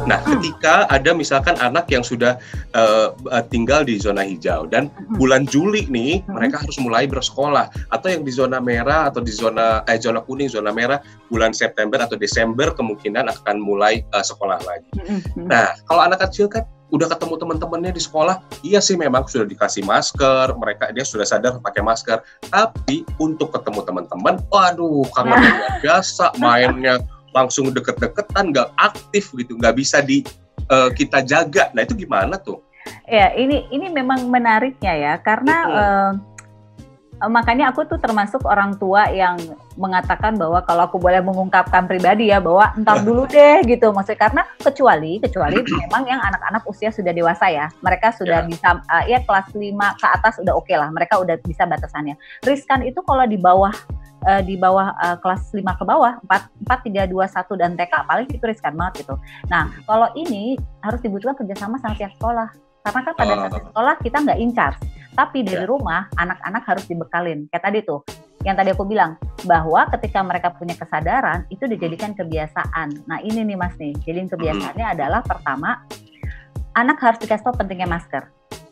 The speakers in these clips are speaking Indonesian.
Nah, ketika ada misalkan anak yang sudah tinggal di zona hijau dan bulan Juli nih mereka harus mulai bersekolah, atau yang di zona merah atau di zona kuning, zona merah bulan September atau Desember kemungkinan akan mulai sekolah lagi. Nah, kalau anak kecil kan udah ketemu teman-temannya di sekolah, iya sih memang sudah dikasih masker, dia sudah sadar pakai masker, tapi untuk ketemu teman-teman, waduh, kangen luar biasa, mainnya langsung deket-deketan, nggak aktif gitu, nggak bisa kita jaga. Nah, itu gimana tuh? Ya, ini memang menariknya ya, karena makanya aku tuh termasuk orang tua yang mengatakan bahwa kalau aku boleh mengungkapkan pribadi ya, bahwa entar dulu deh gitu, maksudnya karena kecuali memang yang anak-anak usia sudah dewasa ya, mereka sudah bisa ya kelas 5 ke atas udah oke lah, mereka udah bisa batasannya. Riskan itu kalau di bawah kelas 5 ke bawah, 4, 3, 2, 1 dan TK paling itu riskan banget gitu. Nah, kalau ini harus dibutuhkan kerjasama sama pihak sekolah. Karena kan pada saat di sekolah kita nggak in charge, tapi dari rumah anak-anak harus dibekalin. Kayak tadi tuh, yang tadi aku bilang, bahwa ketika mereka punya kesadaran, itu dijadikan kebiasaan. Nah ini nih Mas nih, jadi kebiasaannya adalah pertama, anak harus dikasih tahu pentingnya masker.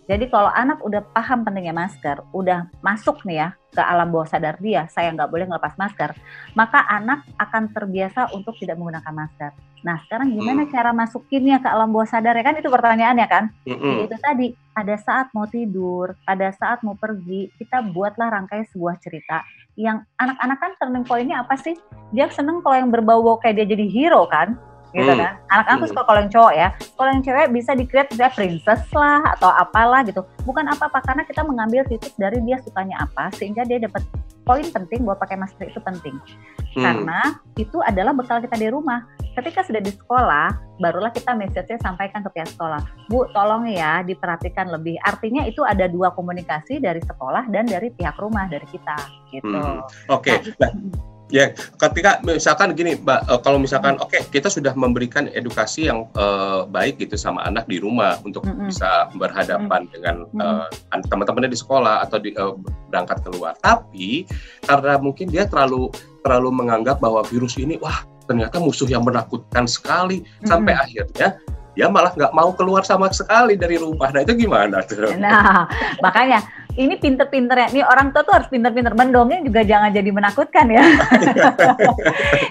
Jadi kalau anak udah paham pentingnya masker, udah masuk nih ya ke alam bawah sadar dia, saya nggak boleh ngelepas masker, maka anak akan terbiasa untuk tidak menggunakan masker. Nah sekarang gimana cara masukinnya ke alam bawah sadar ya kan, itu pertanyaannya kan. Jadi itu tadi, pada saat mau tidur, pada saat mau pergi, kita buatlah rangkai sebuah cerita yang anak-anak kan turning point-nya apa sih? Dia seneng kalau yang berbau-bau kayak dia jadi hero kan. Gitu kan, anak-anak suka kalau yang cowok ya, kalau yang cewek bisa di-create dia princess lah atau apalah gitu, bukan apa-apa karena kita mengambil titik dari dia sukanya apa sehingga dia dapat poin penting bahwa pakai masker itu penting, karena itu adalah bekal kita di rumah. Ketika sudah di sekolah, barulah kita message-nya sampaikan ke pihak sekolah, Bu tolong ya diperhatikan lebih, artinya itu ada dua komunikasi dari sekolah dan dari pihak rumah, dari kita gitu. Oke. Ya, ketika misalkan gini, Mbak, kalau misalkan kita sudah memberikan edukasi yang baik gitu sama anak di rumah untuk bisa berhadapan dengan teman-temannya di sekolah atau berangkat keluar. Tapi karena mungkin dia terlalu menganggap bahwa virus ini ternyata musuh yang menakutkan sekali, sampai akhirnya dia malah nggak mau keluar sama sekali dari rumah. Nah itu gimana tuh? Nah makanya ini pinter-pinternya, nih orang tua tuh harus pinter-pinter, mendongeng juga jangan jadi menakutkan ya.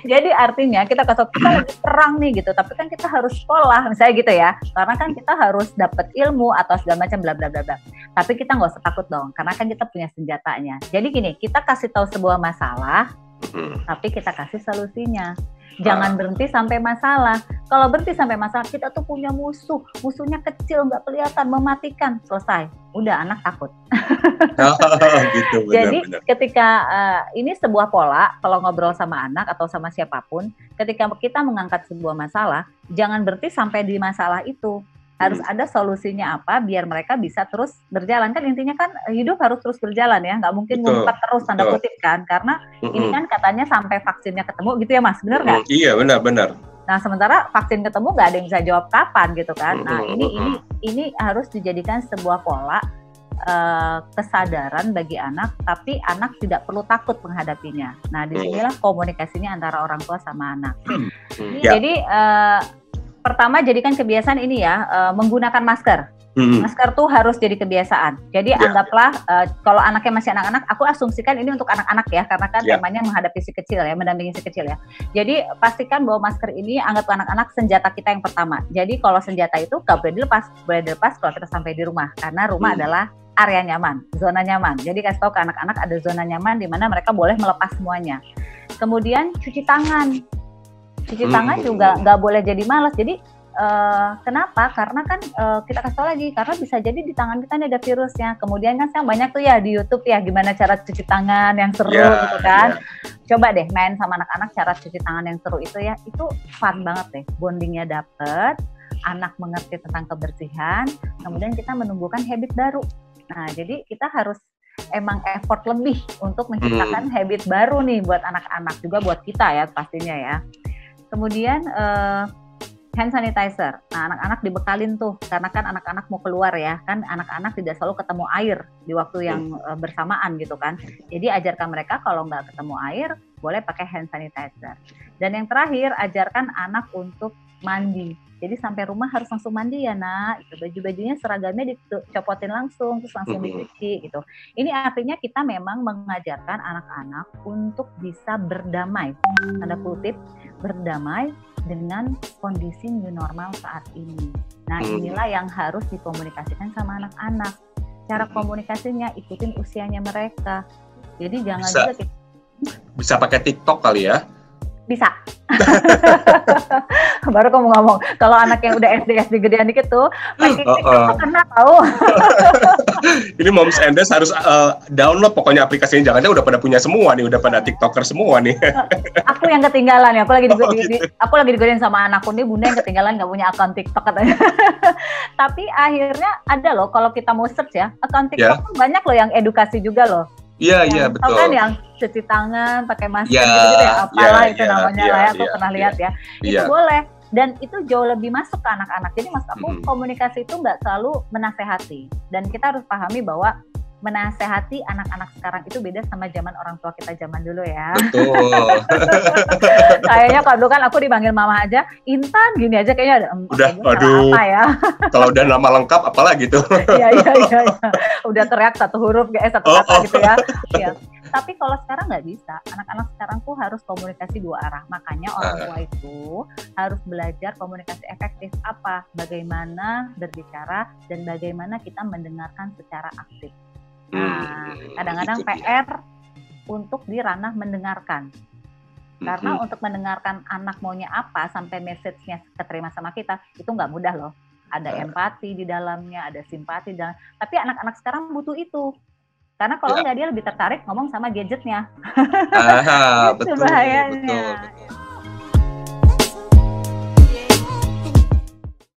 Jadi artinya kita lagi perang nih gitu, tapi kan kita harus sekolah misalnya gitu ya, karena kan kita harus dapat ilmu atau segala macam bla bla bla bla. Tapi kita nggak usah takut dong, karena kan kita punya senjatanya. Jadi gini, kita kasih tahu sebuah masalah, tapi kita kasih solusinya. Jangan berhenti sampai masalah. Kalau berhenti sampai masalah, kita tuh punya musuhnya kecil, nggak kelihatan, mematikan, selesai. Udah anak takut. Gitu, Jadi ketika ini sebuah pola, kalau ngobrol sama anak atau sama siapapun, ketika kita mengangkat sebuah masalah, jangan berhenti sampai di masalah itu. Harus ada solusinya apa biar mereka bisa terus berjalan. Kan intinya kan hidup harus terus berjalan ya, nggak mungkin ngumpet terus tanda kutip kan, karena ini kan katanya sampai vaksinnya ketemu gitu ya Mas, benar nggak? Iya benar. Nah sementara vaksin ketemu nggak ada yang bisa jawab kapan gitu kan. Nah ini harus dijadikan sebuah pola kesadaran bagi anak, tapi anak tidak perlu takut menghadapinya. Nah disinilah komunikasinya antara orang tua sama anak. Jadi pertama jadikan kebiasaan ini ya, menggunakan masker. Masker tuh harus jadi kebiasaan. Jadi anggaplah kalau anaknya masih anak-anak, aku asumsikan ini untuk anak-anak ya, karena kan temanya menghadapi si kecil ya, mendampingi si kecil ya. Jadi pastikan bahwa masker ini anggap anak-anak senjata kita yang pertama. Jadi kalau senjata itu gak boleh dilepas kalau kita sampai di rumah, karena rumah adalah area nyaman, zona nyaman. Jadi kasih tahu ke anak-anak ada zona nyaman di mana mereka boleh melepas semuanya. Kemudian cuci tangan. Cuci tangan juga nggak boleh jadi malas. Jadi kenapa? Karena kan kita kasih tahu lagi, karena bisa jadi di tangan kita ini ada virusnya. Kemudian kan sekarang banyak tuh ya di YouTube ya, gimana cara cuci tangan yang seru gitu kan. Coba deh main sama anak-anak cara cuci tangan yang seru itu ya. Itu fun banget deh, bondingnya dapet, anak mengerti tentang kebersihan, kemudian kita menumbuhkan habit baru. Nah jadi kita harus emang effort lebih untuk menciptakan habit baru nih buat anak-anak, juga buat kita ya pastinya ya. Kemudian hand sanitizer. Nah, anak-anak dibekalin tuh, karena kan anak-anak mau keluar ya, kan anak-anak tidak selalu ketemu air di waktu yang bersamaan gitu kan. Jadi ajarkan mereka kalau nggak ketemu air, boleh pakai hand sanitizer. Dan yang terakhir, ajarkan anak untuk mandi. Jadi sampai rumah harus langsung mandi ya nak, gitu. Baju-bajunya seragamnya dicopotin langsung, terus langsung dicuci gitu. Ini artinya kita memang mengajarkan anak-anak untuk bisa berdamai, tanda kutip, berdamai dengan kondisi new normal saat ini. Nah inilah yang harus dikomunikasikan sama anak-anak. Cara komunikasinya ikutin usianya mereka. Jadi jangan juga kita... Bisa pakai TikTok kali ya? Bisa. Baru kamu ngomong kalau anak yang udah SD gedean dikit tuh pakai TikTok kena tahu. Ini Moms and Dads harus download pokoknya aplikasinya, jangan udah pada punya semua nih, udah pada TikToker semua nih. Aku yang ketinggalan ya, aku lagi digodain sama anakku nih, bunda yang ketinggalan nggak punya akun TikTok katanya. Tapi akhirnya ada loh kalau kita mau search ya, akun TikTok tuh banyak loh yang edukasi juga loh. Iya betul. Kan yang cuci tangan pakai masker gitu ya, apalah itu namanya lah ya, aku pernah lihat ya. Itu boleh dan itu jauh lebih masuk ke anak-anak. Jadi maksud aku komunikasi itu nggak selalu menasehati, dan kita harus pahami bahwa menasehati anak-anak sekarang itu beda sama zaman orang tua kita zaman dulu ya. Betul. Kayaknya kalau dulu kan aku dipanggil mama aja, Intan gini aja kayaknya udah aduh. Apa ya? Kalau udah nama lengkap apalagi tuh. Iya. Udah teriak satu huruf satu kata gitu ya. Ya. Tapi kalau sekarang nggak bisa, anak-anak sekarang tuh harus komunikasi dua arah. Makanya orang tua itu harus belajar komunikasi efektif apa, bagaimana berbicara dan bagaimana kita mendengarkan secara aktif. Nah, kadang-kadang PR untuk di ranah mendengarkan. Karena untuk mendengarkan anak maunya apa sampai message-nya keterima sama kita, itu nggak mudah loh. Ada empati di dalamnya, ada simpati di dalam. Tapi anak-anak sekarang butuh itu. Karena kalau nggak dia lebih tertarik ngomong sama gadgetnya. Betul, bahayanya.